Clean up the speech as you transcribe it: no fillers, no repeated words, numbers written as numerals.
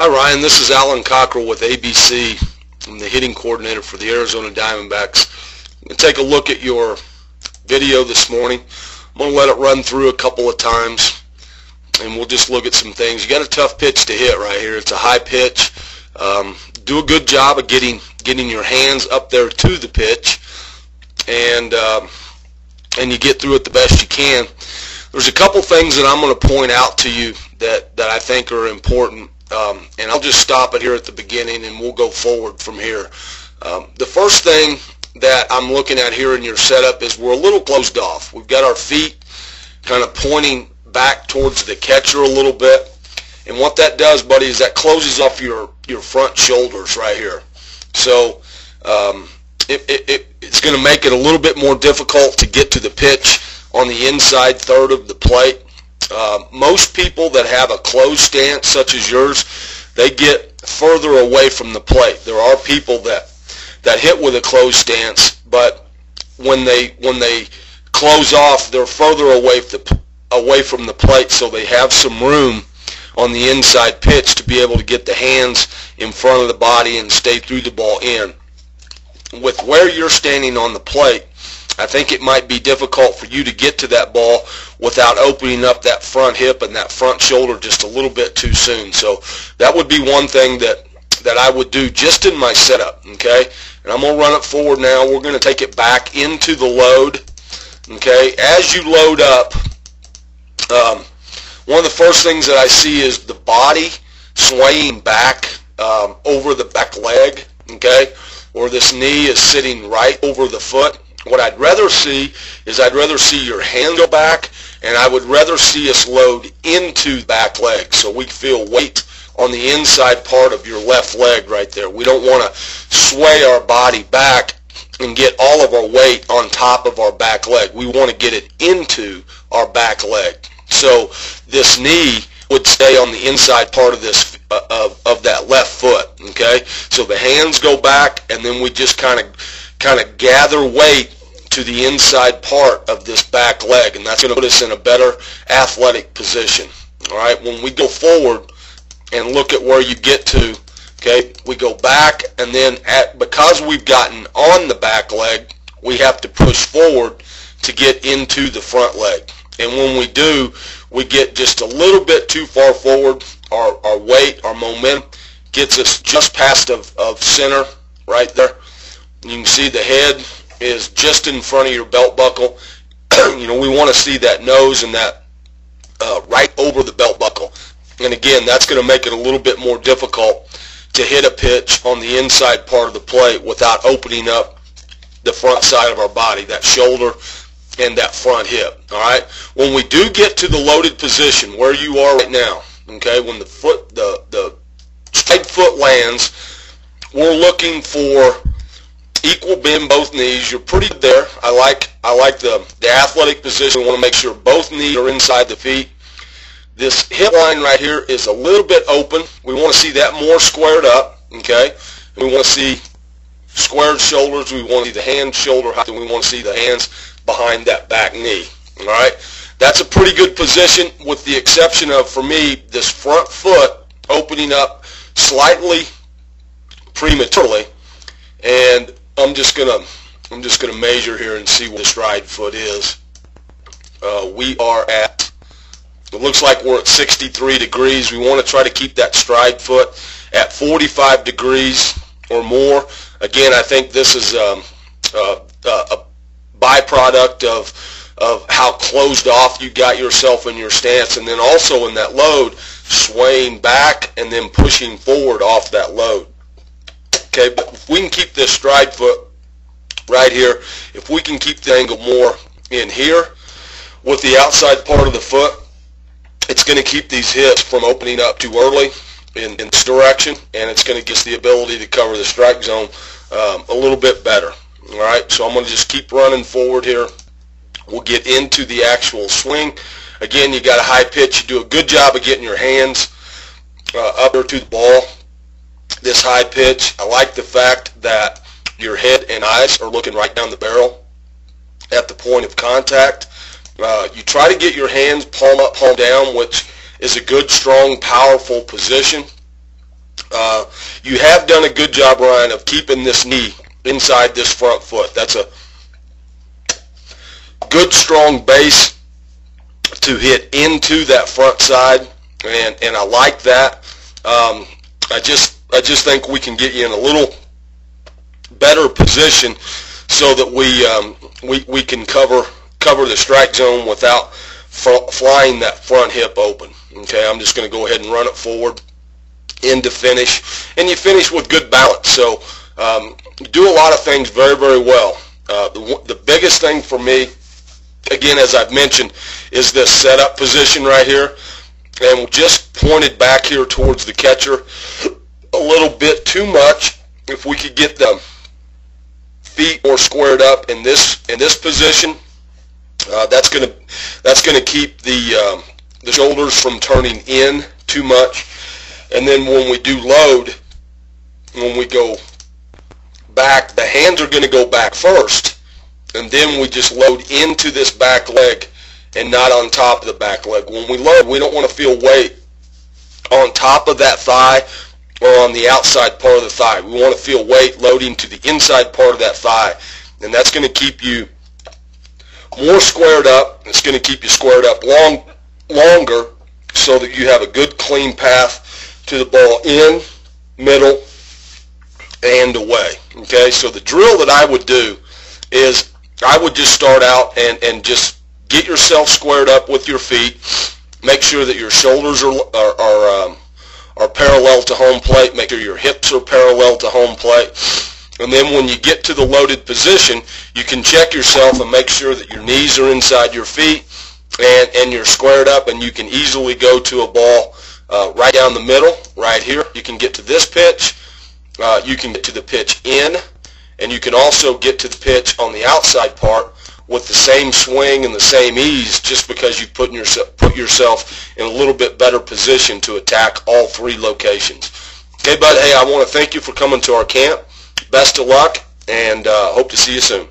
Hi Ryan, this is Alan Cockrell with ABC. I'm the hitting coordinator for the Arizona Diamondbacks. I'm going to take a look at your video this morning. I'm going to let it run through a couple of times and we'll just look at some things. You got a tough pitch to hit right here. It's a high pitch. Do a good job of getting your hands up there to the pitch and you get through it the best you can. There's a couple things that I'm going to point out to you that I think are important. And I'll just stop it here at the beginning and we'll go forward from here. The first thing that I'm looking at here in your setup is we're a little closed off. We've got our feet kind of pointing back towards the catcher a little bit. And what that does, buddy, is that closes off your front shoulders right here. So it's going to make it a little bit more difficult to get to the pitch on the inside third of the plate. Most people that have a closed stance such as yours, they get further away from the plate. There are people that hit with a closed stance, but when they close off, they're further away from the plate, so they have some room on the inside pitch to be able to get the hands in front of the body and stay through the ball in. With where you're standing on the plate, I think it might be difficult for you to get to that ball without opening up that front hip and that front shoulder just a little bit too soon. So that would be one thing that I would do just in my setup, okay? And I'm going to run it forward now. We're going to take it back into the load, okay? As you load up, one of the first things that I see is the body swaying back over the back leg, okay? Or this knee is sitting right over the foot. What I'd rather see is your hand go back, and I would rather see us load into the back leg so we feel weight on the inside part of your left leg right there. We don't want to sway our body back and get all of our weight on top of our back leg. We want to get it into our back leg. So this knee would stay on the inside part of this of that left foot, okay? So the hands go back, and then we just kind of gather weight to the inside part of this back leg, and that's going to put us in a better athletic position. All right, when we go forward and look at where you get to, okay, we go back, and then because we've gotten on the back leg, we have to push forward to get into the front leg. And when we do, we get just a little bit too far forward. Our weight, our momentum gets us just past of center right there. You can see the head is just in front of your belt buckle. You know, we want to see that nose and that right over the belt buckle. And again, that's going to make it a little bit more difficult to hit a pitch on the inside part of the plate without opening up the front side of our body, that shoulder and that front hip. All right. When we do get to the loaded position where you are right now, okay, when the straight foot lands, we're looking for equal bend both knees. You're pretty good there. I like the athletic position. We want to make sure both knees are inside the feet. This hip line right here is a little bit open. We want to see that more squared up, okay? We want to see squared shoulders. We want to see the hand shoulder height, and we want to see the hands behind that back knee. All right? That's a pretty good position with the exception of, for me, this front foot opening up slightly prematurely. And I'm just gonna measure here and see what the stride foot is. We are at, it looks like we're at 63 degrees. We want to try to keep that stride foot at 45 degrees or more. Again, I think this is a byproduct of how closed off you got yourself in your stance, and then also in that load, swaying back and then pushing forward off that load. Okay, but if we can keep this stride foot right here, if we can keep the angle more in here with the outside part of the foot, it's going to keep these hips from opening up too early in this direction, and it's going to give us the ability to cover the strike zone a little bit better. All right, so I'm going to just keep running forward here. We'll get into the actual swing. Again, you got a high pitch. You do a good job of getting your hands up there to the ball. This high pitch, I like the fact that your head and eyes are looking right down the barrel at the point of contact. You try to get your hands palm up, palm down, which is a good, strong, powerful position. You have done a good job, Ryan, of keeping this knee inside this front foot. That's a good, strong base to hit into that front side, and I like that. I just think we can get you in a little better position so that we can cover the strike zone without flying that front hip open. Okay, I'm just going to go ahead and run it forward into finish, and you finish with good balance. So you do a lot of things very, very well. The biggest thing for me, again, as I've mentioned, is this setup position right here, and just pointed back here towards the catcher a little bit too much. If we could get the feet more squared up in this position, that's gonna keep the shoulders from turning in too much. And then when we do load, when we go back, the hands are going to go back first, and then we just load into this back leg and not on top of the back leg. When we load, we don't want to feel weight on top of that thigh or on the outside part of the thigh. We want to feel weight loading to the inside part of that thigh, and that's going to keep you more squared up. It's going to keep you squared up longer so that you have a good, clean path to the ball in, middle, and away. Okay, so the drill that I would do is I would just start out and just get yourself squared up with your feet. Make sure that your shoulders are parallel to home plate. Make sure your hips are parallel to home plate. And then when you get to the loaded position, you can check yourself and make sure that your knees are inside your feet and you're squared up, and you can easily go to a ball right down the middle, right here. You can get to this pitch. You can get to the pitch in, and you can also get to the pitch on the outside part with the same swing and the same ease, just because you've put yourself in a little bit better position to attack all three locations. Okay, bud, hey, I want to thank you for coming to our camp. Best of luck, and hope to see you soon.